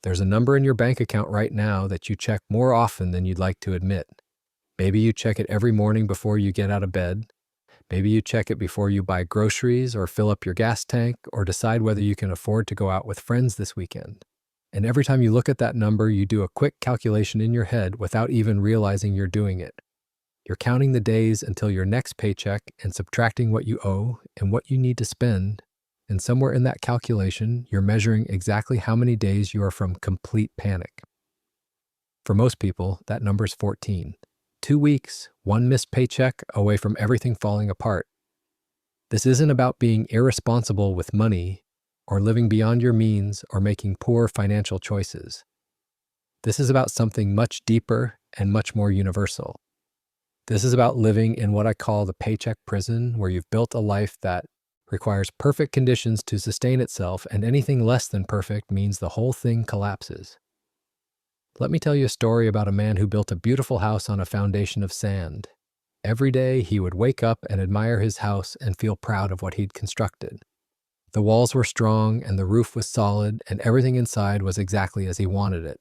There's a number in your bank account right now that you check more often than you'd like to admit. Maybe you check it every morning before you get out of bed. Maybe you check it before you buy groceries or fill up your gas tank or decide whether you can afford to go out with friends this weekend. And every time you look at that number, you do a quick calculation in your head without even realizing you're doing it. You're counting the days until your next paycheck and subtracting what you owe and what you need to spend. And somewhere in that calculation, you're measuring exactly how many days you are from complete panic. For most people, that number's 14. 2 weeks, one missed paycheck away from everything falling apart. This isn't about being irresponsible with money or living beyond your means or making poor financial choices. This is about something much deeper and much more universal. This is about living in what I call the paycheck prison, where you've built a life that requires perfect conditions to sustain itself, and anything less than perfect means the whole thing collapses. Let me tell you a story about a man who built a beautiful house on a foundation of sand. Every day he would wake up and admire his house and feel proud of what he'd constructed. The walls were strong and the roof was solid and everything inside was exactly as he wanted it.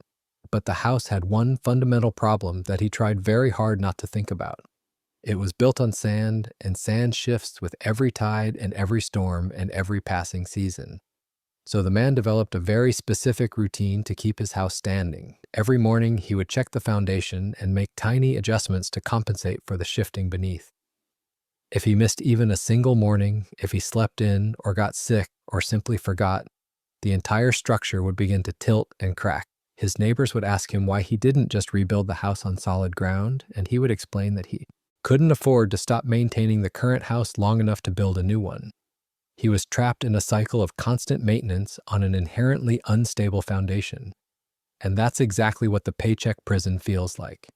But the house had one fundamental problem that he tried very hard not to think about. It was built on sand, and sand shifts with every tide and every storm and every passing season. So the man developed a very specific routine to keep his house standing. Every morning, he would check the foundation and make tiny adjustments to compensate for the shifting beneath. If he missed even a single morning, if he slept in or got sick or simply forgot, the entire structure would begin to tilt and crack. His neighbors would ask him why he didn't just rebuild the house on solid ground, and he would explain that he couldn't afford to stop maintaining the current house long enough to build a new one. He was trapped in a cycle of constant maintenance on an inherently unstable foundation. And that's exactly what the paycheck prison feels like.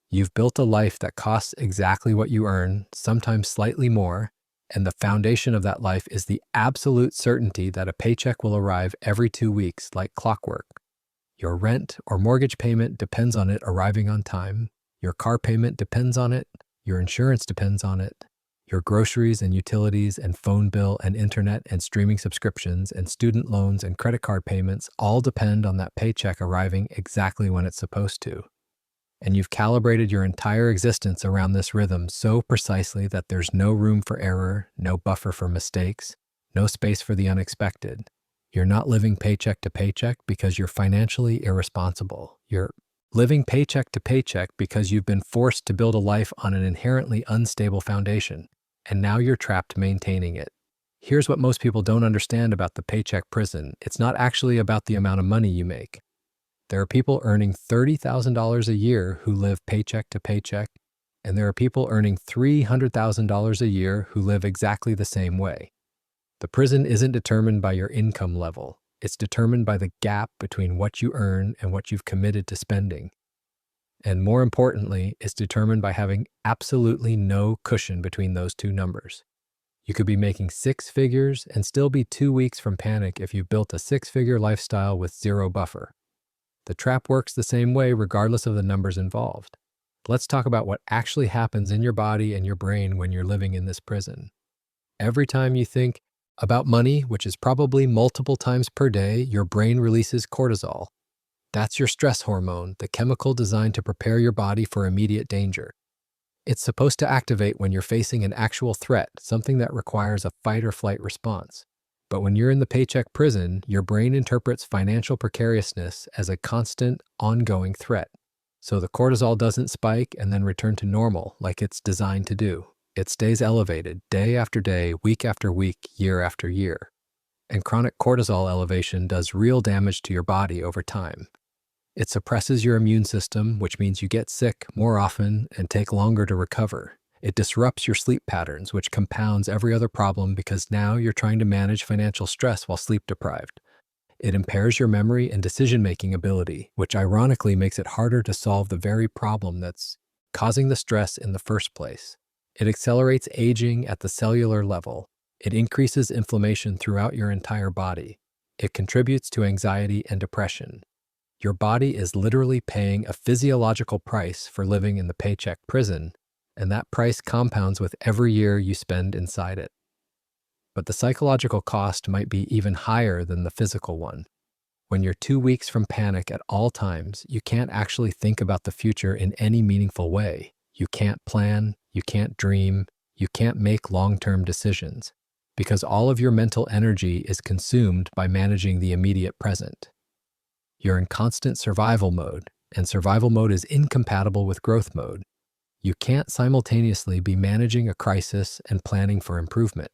You've built a life that costs exactly what you earn, sometimes slightly more, and the foundation of that life is the absolute certainty that a paycheck will arrive every 2 weeks like clockwork. Your rent or mortgage payment depends on it arriving on time. Your car payment depends on it. Your insurance depends on it. Your groceries and utilities and phone bill and internet and streaming subscriptions and student loans and credit card payments all depend on that paycheck arriving exactly when it's supposed to. And you've calibrated your entire existence around this rhythm so precisely that there's no room for error, no buffer for mistakes, no space for the unexpected. You're not living paycheck to paycheck because you're financially irresponsible. You're living paycheck to paycheck because you've been forced to build a life on an inherently unstable foundation, and now you're trapped maintaining it. Here's what most people don't understand about the paycheck prison. It's not actually about the amount of money you make. There are people earning $30,000 a year who live paycheck to paycheck, and there are people earning $300,000 a year who live exactly the same way. The prison isn't determined by your income level. It's determined by the gap between what you earn and what you've committed to spending. And more importantly, it's determined by having absolutely no cushion between those two numbers. You could be making 6 figures and still be 2 weeks from panic if you've built a 6-figure lifestyle with zero buffer. The trap works the same way regardless of the numbers involved. Let's talk about what actually happens in your body and your brain when you're living in this prison. Every time you think about money, which is probably multiple times per day, your brain releases cortisol. That's your stress hormone, the chemical designed to prepare your body for immediate danger. It's supposed to activate when you're facing an actual threat, something that requires a fight or flight response. But when you're in the paycheck prison, your brain interprets financial precariousness as a constant, ongoing threat. So the cortisol doesn't spike and then return to normal like it's designed to do. It stays elevated day after day, week after week, year after year. And chronic cortisol elevation does real damage to your body over time. It suppresses your immune system, which means you get sick more often and take longer to recover. It disrupts your sleep patterns, which compounds every other problem because now you're trying to manage financial stress while sleep deprived. It impairs your memory and decision-making ability, which ironically makes it harder to solve the very problem that's causing the stress in the first place. It accelerates aging at the cellular level. It increases inflammation throughout your entire body. It contributes to anxiety and depression. Your body is literally paying a physiological price for living in the paycheck prison, and that price compounds with every year you spend inside it. But the psychological cost might be even higher than the physical one. When you're 2 weeks from panic at all times, you can't actually think about the future in any meaningful way. You can't plan, you can't dream, you can't make long-term decisions, because all of your mental energy is consumed by managing the immediate present. You're in constant survival mode, and survival mode is incompatible with growth mode. You can't simultaneously be managing a crisis and planning for improvement.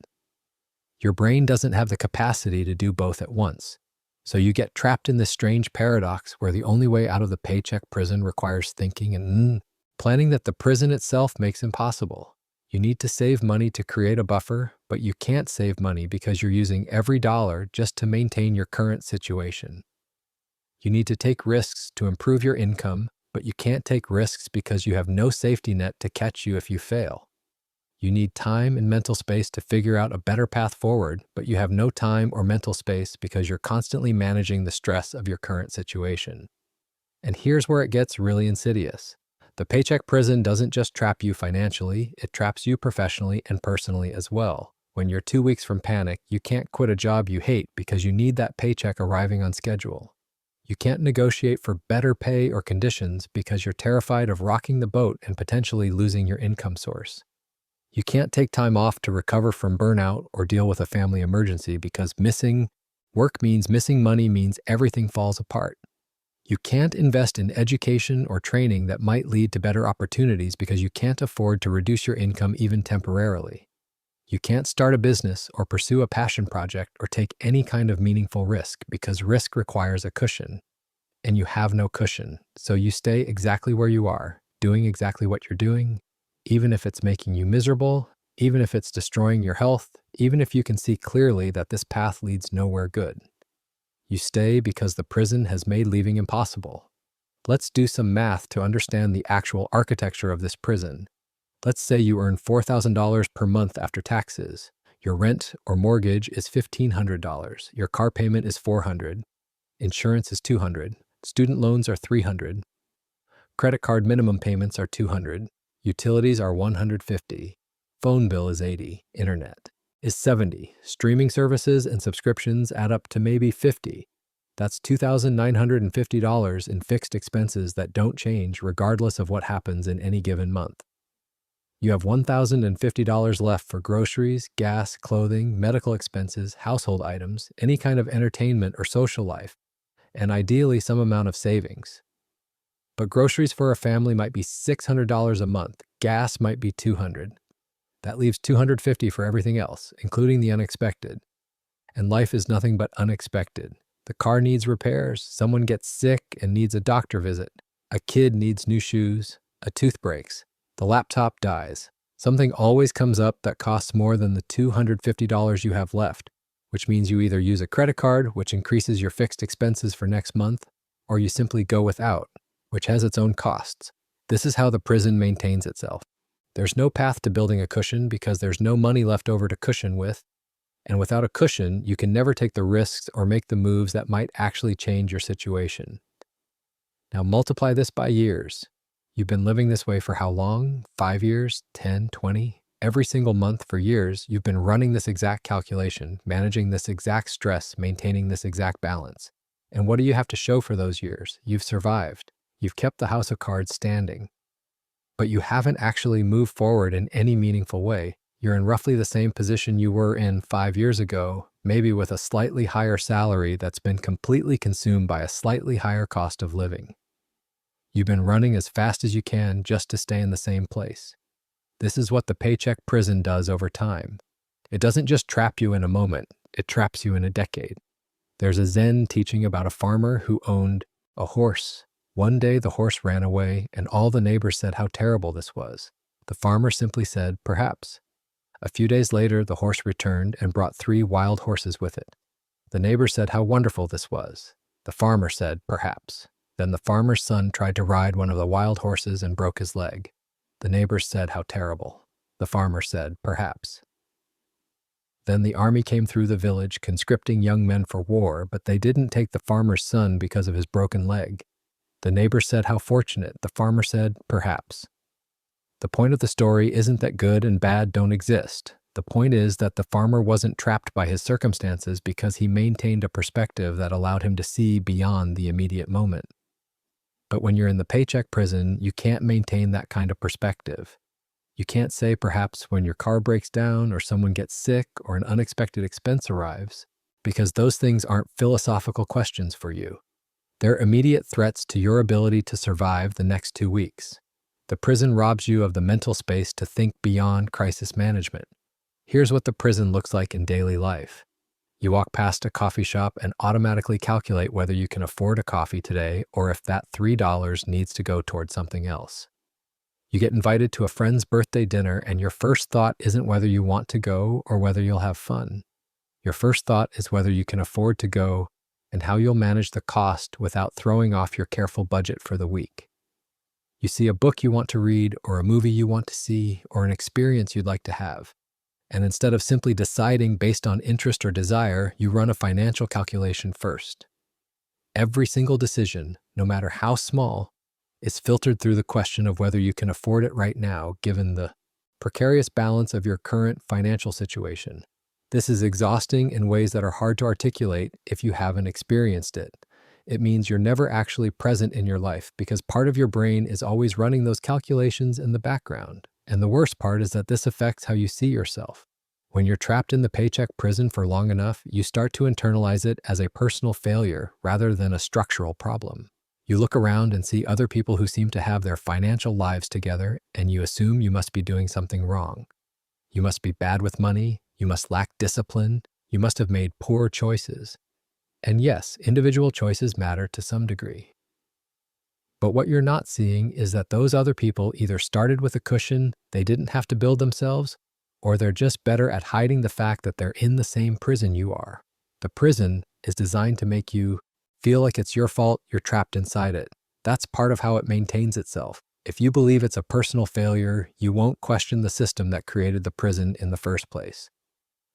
Your brain doesn't have the capacity to do both at once. So you get trapped in this strange paradox where the only way out of the paycheck prison requires thinking and planning that the prison itself makes impossible. You need to save money to create a buffer, but you can't save money because you're using every dollar just to maintain your current situation. You need to take risks to improve your income, but you can't take risks because you have no safety net to catch you if you fail. You need time and mental space to figure out a better path forward, but you have no time or mental space because you're constantly managing the stress of your current situation. And here's where it gets really insidious. The paycheck prison doesn't just trap you financially, it traps you professionally and personally as well. When you're 2 weeks from panic, you can't quit a job you hate because you need that paycheck arriving on schedule. You can't negotiate for better pay or conditions because you're terrified of rocking the boat and potentially losing your income source. You can't take time off to recover from burnout or deal with a family emergency because missing money means everything falls apart. You can't invest in education or training that might lead to better opportunities because you can't afford to reduce your income even temporarily. You can't start a business or pursue a passion project or take any kind of meaningful risk because risk requires a cushion. And you have no cushion, so you stay exactly where you are, doing exactly what you're doing, even if it's making you miserable, even if it's destroying your health, even if you can see clearly that this path leads nowhere good. You stay because the prison has made leaving impossible. Let's do some math to understand the actual architecture of this prison. Let's say you earn $4,000 per month after taxes. Your rent or mortgage is $1,500. Your car payment is $400. Insurance is $200. Student loans are $300. Credit card minimum payments are $200. Utilities are $150. Phone bill is $80. Internet is $70. Streaming services and subscriptions add up to maybe $50. That's $2,950 in fixed expenses that don't change regardless of what happens in any given month. You have $1,050 left for groceries, gas, clothing, medical expenses, household items, any kind of entertainment or social life, and ideally some amount of savings. But groceries for a family might be $600 a month. Gas might be $200. That leaves $250 for everything else, including the unexpected. And life is nothing but unexpected. The car needs repairs, someone gets sick and needs a doctor visit, a kid needs new shoes, a tooth breaks, the laptop dies. Something always comes up that costs more than the $250 you have left, which means you either use a credit card, which increases your fixed expenses for next month, or you simply go without, which has its own costs. This is how the prison maintains itself. There's no path to building a cushion because there's no money left over to cushion with, and without a cushion, you can never take the risks or make the moves that might actually change your situation. Now multiply this by years. You've been living this way for how long? 5 years? 10? 20? Every single month for years, you've been running this exact calculation, managing this exact stress, maintaining this exact balance. And what do you have to show for those years? You've survived. You've kept the house of cards standing. But you haven't actually moved forward in any meaningful way. You're in roughly the same position you were in 5 years ago, maybe with a slightly higher salary that's been completely consumed by a slightly higher cost of living. You've been running as fast as you can just to stay in the same place. This is what the paycheck prison does over time. It doesn't just trap you in a moment, it traps you in a decade. There's a Zen teaching about a farmer who owned a horse. One day the horse ran away and all the neighbors said how terrible this was. The farmer simply said, perhaps. A few days later, the horse returned and brought 3 wild horses with it. The neighbors said how wonderful this was. The farmer said, perhaps. Then the farmer's son tried to ride one of the wild horses and broke his leg. The neighbors said how terrible. The farmer said, perhaps. Then the army came through the village, conscripting young men for war, but they didn't take the farmer's son because of his broken leg. The neighbors said how fortunate. The farmer said, perhaps. The point of the story isn't that good and bad don't exist. The point is that the farmer wasn't trapped by his circumstances because he maintained a perspective that allowed him to see beyond the immediate moment. But when you're in the paycheck prison, you can't maintain that kind of perspective. You can't say perhaps when your car breaks down or someone gets sick or an unexpected expense arrives, because those things aren't philosophical questions for you. They're immediate threats to your ability to survive the next 2 weeks. The prison robs you of the mental space to think beyond crisis management. Here's what the prison looks like in daily life. You walk past a coffee shop and automatically calculate whether you can afford a coffee today or if that $3 needs to go toward something else. You get invited to a friend's birthday dinner and your first thought isn't whether you want to go or whether you'll have fun. Your first thought is whether you can afford to go and how you'll manage the cost without throwing off your careful budget for the week. You see a book you want to read or a movie you want to see or an experience you'd like to have. And instead of simply deciding based on interest or desire, you run a financial calculation first. Every single decision, no matter how small, is filtered through the question of whether you can afford it right now, given the precarious balance of your current financial situation. This is exhausting in ways that are hard to articulate if you haven't experienced it. It means you're never actually present in your life because part of your brain is always running those calculations in the background. And the worst part is that this affects how you see yourself. When you're trapped in the paycheck prison for long enough, you start to internalize it as a personal failure rather than a structural problem. You look around and see other people who seem to have their financial lives together, and you assume you must be doing something wrong. You must be bad with money, you must lack discipline, you must have made poor choices. And yes, individual choices matter to some degree. But what you're not seeing is that those other people either started with a cushion they didn't have to build themselves, or they're just better at hiding the fact that they're in the same prison you are. The prison is designed to make you feel like it's your fault you're trapped inside it. That's part of how it maintains itself. If you believe it's a personal failure, you won't question the system that created the prison in the first place.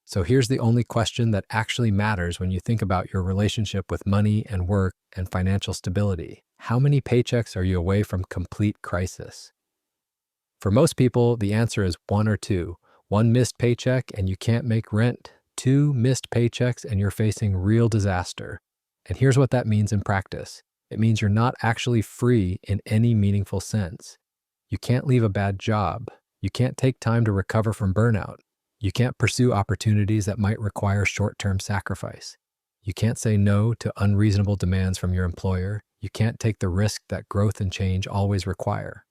So here's the only question that actually matters when you think about your relationship with money and work and financial stability. How many paychecks are you away from complete crisis? For most people, the answer is 1 or 2. 1 missed paycheck and you can't make rent. 2 missed paychecks and you're facing real disaster. And here's what that means in practice. It means you're not actually free in any meaningful sense. You can't leave a bad job. You can't take time to recover from burnout. You can't pursue opportunities that might require short-term sacrifice. You can't say no to unreasonable demands from your employer. You can't take the risk that growth and change always require.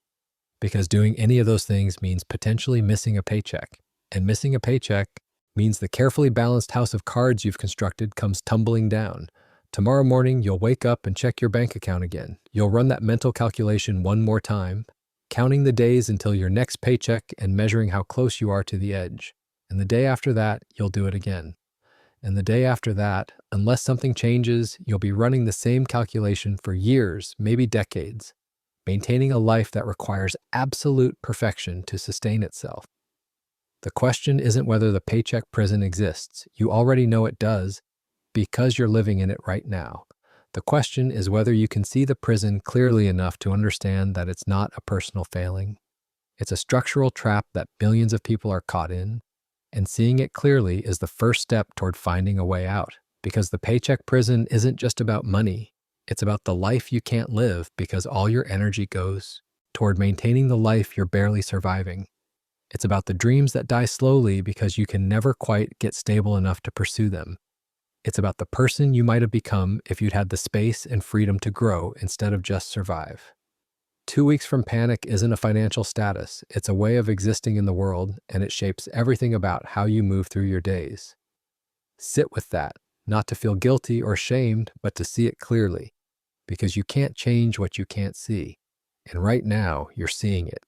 Because doing any of those things means potentially missing a paycheck. And missing a paycheck means the carefully balanced house of cards you've constructed comes tumbling down. Tomorrow morning, you'll wake up and check your bank account again. You'll run that mental calculation one more time, counting the days until your next paycheck and measuring how close you are to the edge. And the day after that, you'll do it again. And the day after that, unless something changes, you'll be running the same calculation for years, maybe decades, maintaining a life that requires absolute perfection to sustain itself. The question isn't whether the paycheck prison exists. You already know it does because you're living in it right now. The question is whether you can see the prison clearly enough to understand that it's not a personal failing. It's a structural trap that billions of people are caught in. And seeing it clearly is the first step toward finding a way out, because the paycheck prison isn't just about money. It's about the life you can't live because all your energy goes toward maintaining the life you're barely surviving. It's about the dreams that die slowly because you can never quite get stable enough to pursue them. It's about the person you might have become if you'd had the space and freedom to grow instead of just survive. 2 weeks from panic isn't a financial status. It's a way of existing in the world, and it shapes everything about how you move through your days. Sit with that, not to feel guilty or shamed, but to see it clearly, because you can't change what you can't see. And right now, you're seeing it.